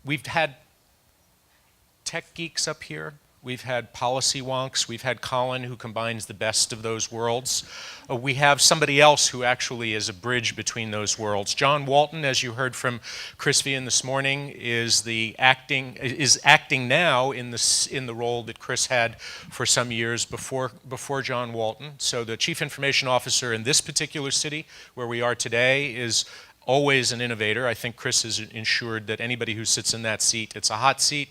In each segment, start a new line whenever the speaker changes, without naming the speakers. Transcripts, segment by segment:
We've had tech geeks up here. We've had policy wonks. We've had Colin, who combines the best of those worlds. We have somebody else who actually is a bridge between those worlds. John Walton, as you heard from Chris Vian this morning, is acting now in the role that Chris had for some years before John Walton. So the Chief Information Officer in this particular city, where we are today, is always an innovator. I think Chris has ensured that anybody who sits in that seat, it's a hot seat.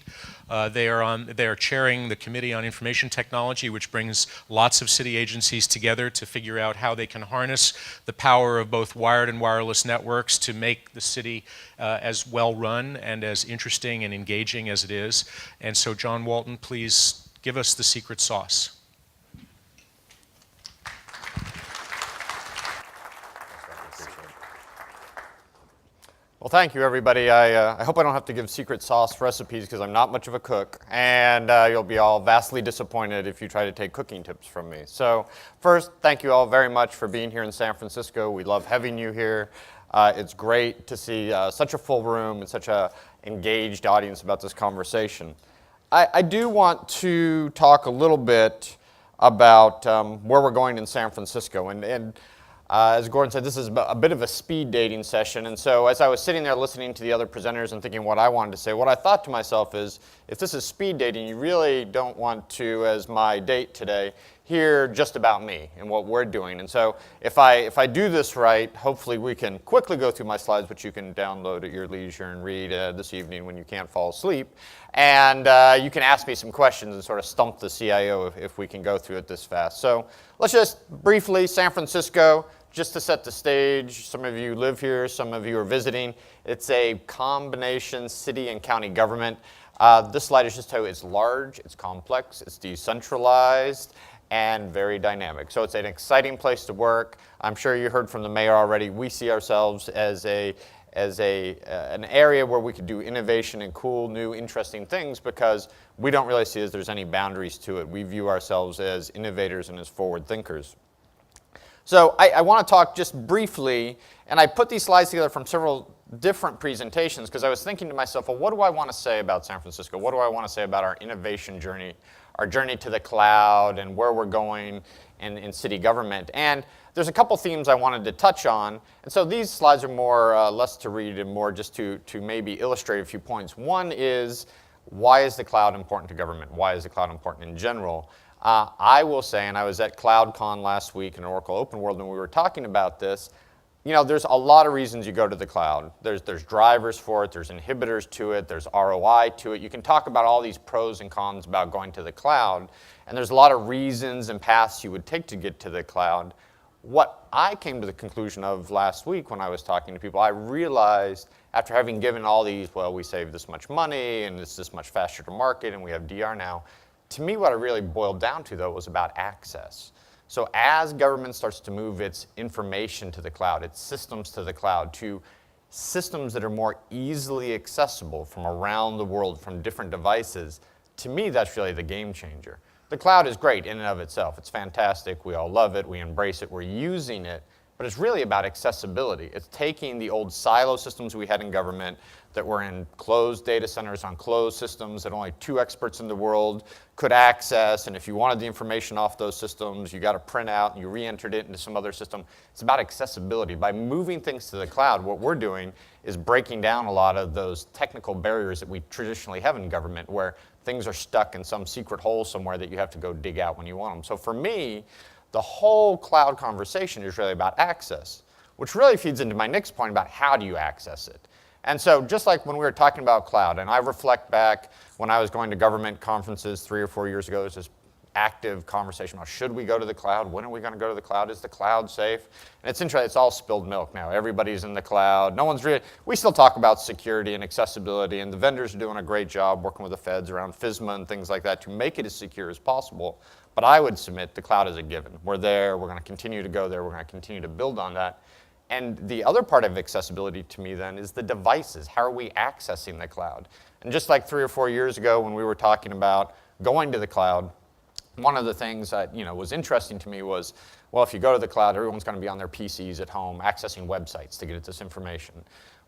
They are chairing the Committee on Information Technology, which brings lots of city agencies together to figure out how they can harness the power of both wired and wireless networks to make the city as well run and as interesting and engaging as it is. And so, John Walton, please give us the secret sauce.
Well, thank you, everybody. I hope I don't have to give secret sauce recipes because I'm not much of a cook, and you'll be all vastly disappointed if you try to take cooking tips from me. So first, thank you all very much for being here in San Francisco. We love having you here. It's great to see such a full room and such an engaged audience about this conversation. I do want to talk a little bit about where we're going in San Francisco. And as Gordon said, this is a bit of a speed dating session, and so as I was sitting there listening to the other presenters and thinking what I wanted to say, what I thought to myself is, if this is speed dating, you really don't want to, as my date today, hear just about me and what we're doing. And so if I do this right, hopefully we can quickly go through my slides, which you can download at your leisure and read this evening when you can't fall asleep. And you can ask me some questions and sort of stump the CIO if we can go through it this fast. So let's just briefly, San Francisco, just to set the stage, some of you live here, some of you are visiting. It's a combination city and county government. This slide is just how it's large, it's complex, it's decentralized, and very dynamic. So it's an exciting place to work. I'm sure you heard from the mayor already. We see ourselves as an area where we could do innovation and cool, new, interesting things because we don't really see that there's any boundaries to it. We view ourselves as innovators and as forward thinkers. So I want to talk just briefly, and I put these slides together from several different presentations because I was thinking to myself, well, what do I want to say about San Francisco? What do I want to say about our innovation journey, our journey to the cloud, and where we're going in city government? And there's a couple themes I wanted to touch on, and so these slides are more less to read and more just to maybe illustrate a few points. One is, why is the cloud important to government? Why is the cloud important in general? I will say, and I was at CloudCon last week in Oracle Open World, and we were talking about this, you know, there's a lot of reasons you go to the cloud. There's drivers for it, there's inhibitors to it, there's ROI to it. You can talk about all these pros and cons about going to the cloud, and there's a lot of reasons and paths you would take to get to the cloud. What I came to the conclusion of last week when I was talking to people, I realized after having given all these, well, we save this much money, and it's this much faster to market, and we have DR now, to me, what it really boiled down to, though, was about access. So as government starts to move its information to the cloud, its systems to the cloud, to systems that are more easily accessible from around the world, from different devices, to me, that's really the game changer. The cloud is great in and of itself. It's fantastic. We all love it. We embrace it. We're using it. But it's really about accessibility. It's taking the old silo systems we had in government that were in closed data centers on closed systems that only 2 experts in the world could access, and if you wanted the information off those systems, you got to print out and you re-entered it into some other system. It's about accessibility. By moving things to the cloud, what we're doing is breaking down a lot of those technical barriers that we traditionally have in government where things are stuck in some secret hole somewhere that you have to go dig out when you want them. So for me, the whole cloud conversation is really about access, which really feeds into my next point about how do you access it. And so just like when we were talking about cloud, and I reflect back when I was going to government conferences 3 or 4 years ago, there's this active conversation about should we go to the cloud? When are we going to go to the cloud? Is the cloud safe? And it's interesting, it's all spilled milk now. Everybody's in the cloud. No one's really, we still talk about security and accessibility, and the vendors are doing a great job working with the feds around FISMA and things like that to make it as secure as possible. But I would submit the cloud is a given. We're there. We're going to continue to go there. We're going to continue to build on that. And the other part of accessibility to me then is the devices. How are we accessing the cloud? And just like 3 or 4 years ago when we were talking about going to the cloud, one of the things that was interesting to me was Well, if you go to the cloud, everyone's going to be on their PCs at home accessing websites to get at this information.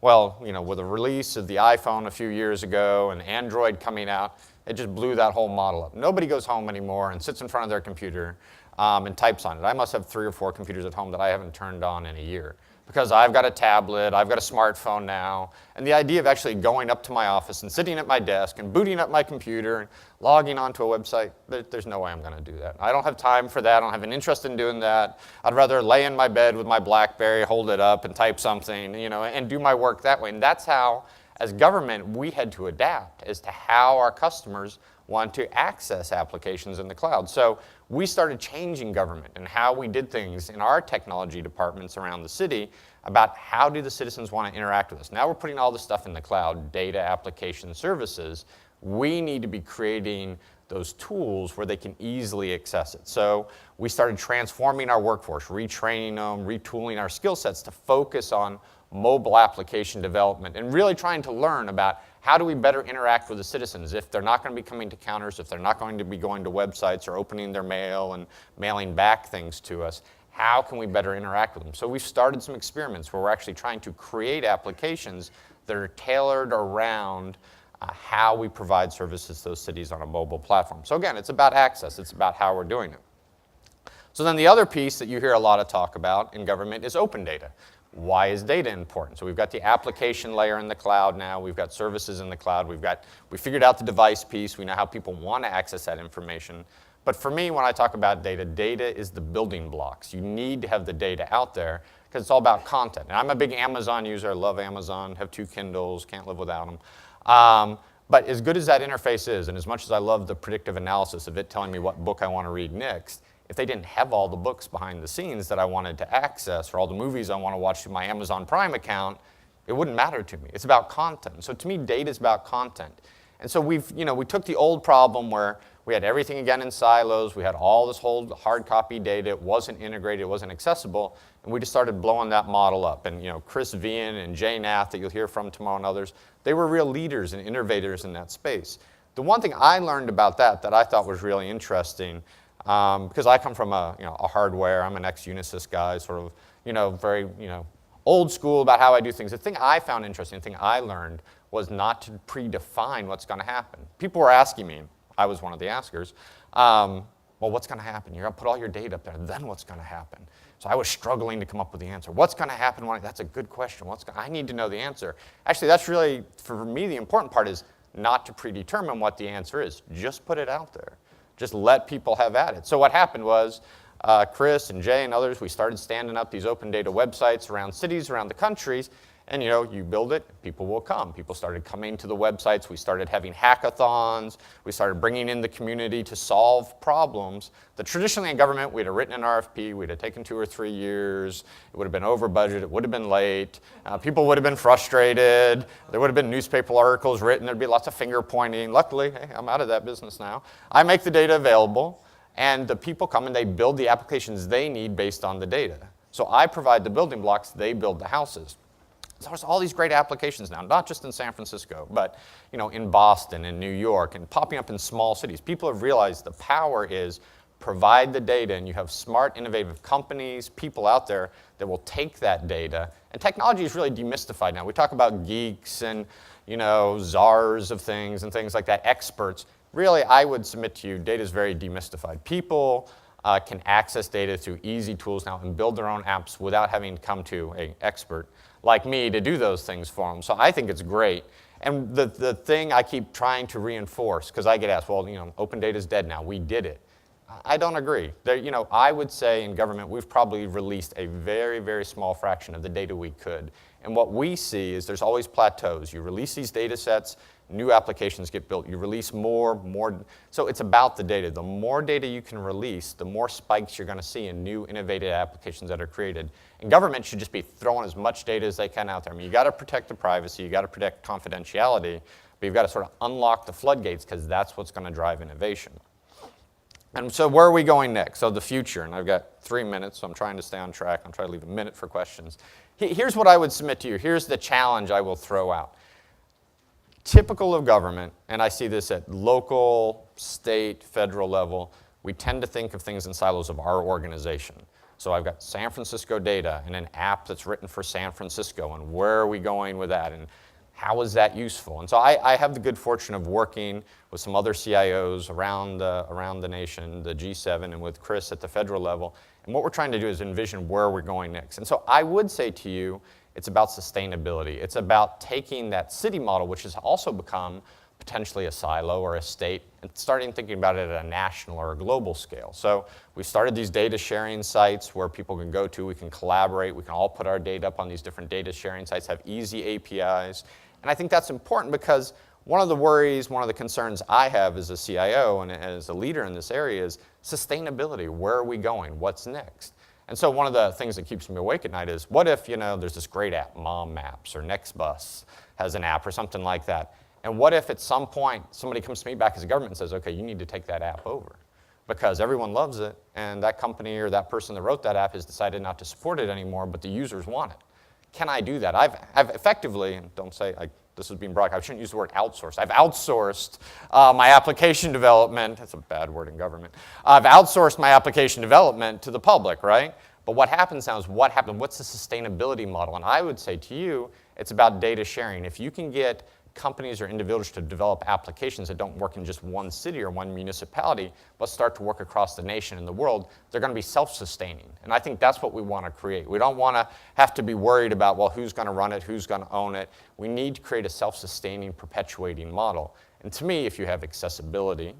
Well, with the release of the iPhone a few years ago and Android coming out, it just blew that whole model up. Nobody goes home anymore and sits in front of their computer and types on it. I must have 3 or 4 computers at home that I haven't turned on in a year, because I've got a tablet, I've got a smartphone now, and the idea of actually going up to my office and sitting at my desk and booting up my computer and logging onto a website, there's no way I'm going to do that. I don't have time for that. I don't have an interest in doing that. I'd rather lay in my bed with my BlackBerry, hold it up, and type something, and do my work that way. And that's how, as government, we had to adapt as to how our customers want to access applications in the cloud. So we started changing government and how we did things in our technology departments around the city about how do the citizens want to interact with us. Now we're putting all this stuff in the cloud, data, application, services. We need to be creating those tools where they can easily access it. So we started transforming our workforce, retraining them, retooling our skill sets to focus on mobile application development and really trying to learn about how do we better interact with the citizens if they're not going to be coming to counters, if they're not going to be going to websites or opening their mail and mailing back things to us. How can we better interact with them? So we've started some experiments where we're actually trying to create applications that are tailored around how we provide services to those cities on a mobile platform. So again, it's about access. It's about how we're doing it. So then the other piece that you hear a lot of talk about in government is open data. Why is data important? So we've got the application layer in the cloud now. We've got services in the cloud. We figured out the device piece. We know how people want to access that information. But for me, when I talk about data, data is the building blocks. You need to have the data out there because it's all about content. And I'm a big Amazon user. I love Amazon, have 2 Kindles, can't live without them. But as good as that interface is, and as much as I love the predictive analysis of it telling me what book I want to read next, if they didn't have all the books behind the scenes that I wanted to access or all the movies I want to watch through my Amazon Prime account, it wouldn't matter to me. It's about content. So to me, data is about content. And so we took the old problem where we had everything again in silos. We had all this whole hard copy data. It wasn't integrated. It wasn't accessible. And we just started blowing that model up. And Chris Vian and Jay Nath, that you'll hear from tomorrow, and others, they were real leaders and innovators in that space. The one thing I learned about that I thought was really interesting, because I come from a hardware, I'm an ex-Unisys guy, sort of, very, old school about how I do things. The thing I found interesting, the thing I learned was not to predefine what's going to happen. People were asking me, I was one of the askers, well, what's going to happen? You're going to put all your data up there, then what's going to happen? So I was struggling to come up with the answer. What's going to happen? That's a good question. I need to know the answer. Actually, that's really, for me, the important part is not to predetermine what the answer is. Just put it out there. Just let people have at it. So what happened was Chris and Jay and others, we started standing up these open data websites around cities, around the countries, and you build it, people will come. People started coming to the websites. We started having hackathons. We started bringing in the community to solve problems that traditionally in government, we'd have written an RFP, we'd have taken 2 or 3 years, it would have been over budget, it would have been late, people would have been frustrated, there would have been newspaper articles written, there'd be lots of finger pointing. Luckily, hey, I'm out of that business now. I make the data available, and the people come and they build the applications they need based on the data. So I provide the building blocks, they build the houses. So there's all these great applications now, not just in San Francisco, but in Boston and New York and popping up in small cities. People have realized the power is provide the data, and you have smart, innovative companies, people out there that will take that data. And technology is really demystified now. We talk about geeks and czars of things and things like that, experts. Really, I would submit to you, data is very demystified. People can access data through easy tools now and build their own apps without having to come to an expert like me to do those things for them. So I think it's great. And the thing I keep trying to reinforce, because I get asked, well, open data is dead now. We did it. I don't agree. I would say in government, we've probably released a very, very small fraction of the data we could. And what we see is there's always plateaus. You release these data sets, new applications get built. You release more. So it's about the data. The more data you can release, the more spikes you're going to see in new innovative applications that are created. And government should just be throwing as much data as they can out there. I mean, you got to protect the privacy, you got to protect confidentiality, but you've got to sort of unlock the floodgates because that's what's going to drive innovation. And so where are we going next? So the future, and I've got 3 minutes, so I'm trying to stay on track. I'm trying to leave a minute for questions. Here's what I would submit to you. Here's the challenge I will throw out. Typical of government, and I see this at local, state, federal level, we tend to think of things in silos of our organization. So I've got San Francisco data and an app that's written for San Francisco, and where are we going with that, and how is that useful? And so I have the good fortune of working with some other CIOs around the nation, the G7, and with Chris at the federal level. And what we're trying to do is envision where we're going next. And so I would say to you, it's about sustainability. It's about taking that city model, which has also become potentially a silo or a state, and starting thinking about it at a national or a global scale. So we started these data sharing sites where people can go to, we can collaborate, we can all put our data up on these different data sharing sites, have easy APIs. And I think that's important because one of the worries, one of the concerns I have as a CIO and as a leader in this area is sustainability. Where are we going? What's next? And so one of the things that keeps me awake at night is, what if, there's this great app, Mom Maps, or Nextbus has an app or something like that. And what if at some point somebody comes to me back as a government and says, okay, you need to take that app over because everyone loves it and that company or that person that wrote that app has decided not to support it anymore, but the users want it. Can I do that? I've effectively, and don't say this is being brought, I shouldn't use the word outsourced. I've outsourced my application development. That's a bad word in government. I've outsourced my application development to the public, right? But what happens now is what's the sustainability model? And I would say to you, it's about data sharing. If you can get companies or individuals to develop applications that don't work in just one city or one municipality, but start to work across the nation and the world, they're going to be self-sustaining. And I think that's what we want to create. We don't want to have to be worried about, well, who's going to run it, who's going to own it. We need to create a self-sustaining, perpetuating model. And to me, if you have accessibility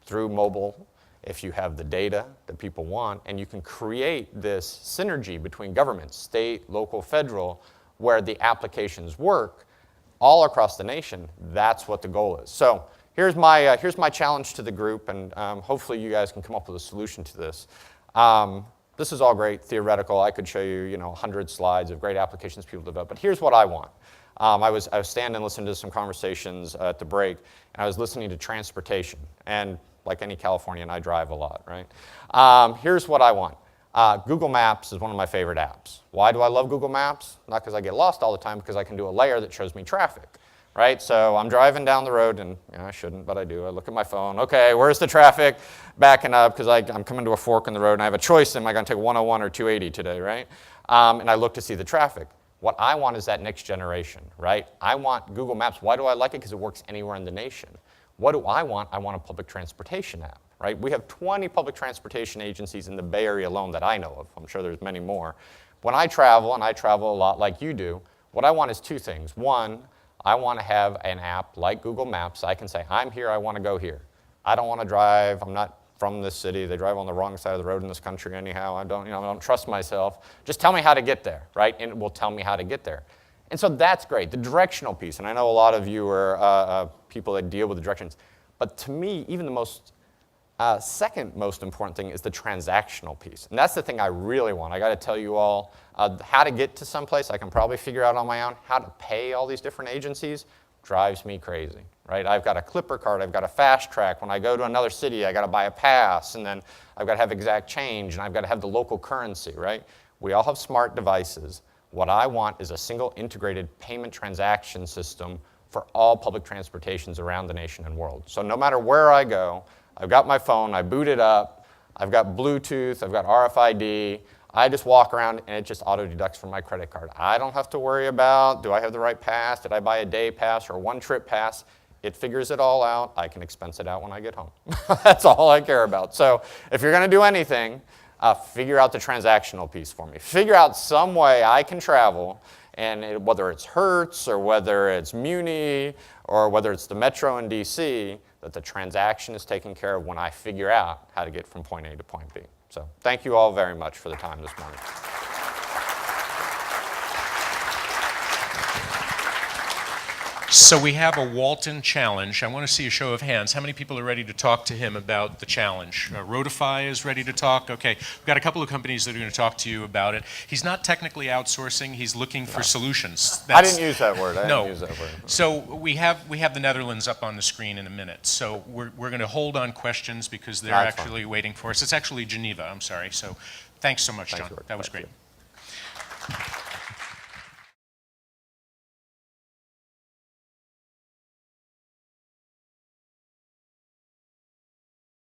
through mobile, if you have the data that people want, and you can create this synergy between government, state, local, federal, where the applications work, all across the nation, that's what the goal is. So here's my challenge to the group, and hopefully you guys can come up with a solution to this. This is all great, theoretical. I could show you, 100 slides of great applications people develop, but here's what I want. I was standing listening to some conversations at the break, and I was listening to transportation. And like any Californian, I drive a lot, right? Here's what I want. Google Maps is one of my favorite apps. Why do I love Google Maps? Not because I get lost all the time, because I can do a layer that shows me traffic, right? So I'm driving down the road, and I shouldn't, but I do. I look at my phone. Okay, where's the traffic? Backing up, because I'm coming to a fork in the road, and I have a choice. Am I going to take 101 or 280 today, right? And I look to see the traffic. What I want is that next generation, right? I want Google Maps. Why do I like it? Because it works anywhere in the nation. What do I want? I want a public transportation app. Right? We have 20 public transportation agencies in the Bay Area alone that I know of. I'm sure there's many more. When I travel, and I travel a lot like you do, what I want is two things. One, I want to have an app like Google Maps. I can say, I'm here, I want to go here. I don't want to drive, I'm not from this city. They drive on the wrong side of the road in this country anyhow. I don't trust myself. Just tell me how to get there, right? And it will tell me how to get there. And so that's great, the directional piece. And I know a lot of you are people that deal with the directions. But to me, even the second most important thing is the transactional piece. And that's the thing I really want. I got to tell you all how to get to someplace I can probably figure out on my own. How to pay all these different agencies drives me crazy, right? I've got a Clipper card. I've got a Fast Track. When I go to another city, I got to buy a pass. And then I've got to have exact change. And I've got to have the local currency, right? We all have smart devices. What I want is a single integrated payment transaction system for all public transportations around the nation and world. So no matter where I go, I've got my phone, I boot it up, I've got Bluetooth, I've got RFID, I just walk around and it just auto-deducts from my credit card. I don't have to worry about, do I have the right pass, did I buy a day pass or a one-trip pass? It figures it all out, I can expense it out when I get home. That's all I care about. So if you're gonna do anything, figure out the transactional piece for me. Figure out some way I can travel, and whether it's Hertz or whether it's Muni or whether it's the Metro in DC, that the transaction is taken care of when I figure out how to get from point A to point B. So thank you all very much for the time this morning.
So we have a Walton challenge. I want to see a show of hands. How many people are ready to talk to him about the challenge? Rotify is ready to talk. Okay, we've got a couple of companies that are going to talk to you about it. He's not technically outsourcing. He's looking for solutions.
I didn't use that word. I didn't use that word.
So we have the Netherlands up on the screen in a minute. So we're going to hold on questions because they're actually waiting for us. It's actually Geneva. I'm sorry. So thanks so much, John. That was great.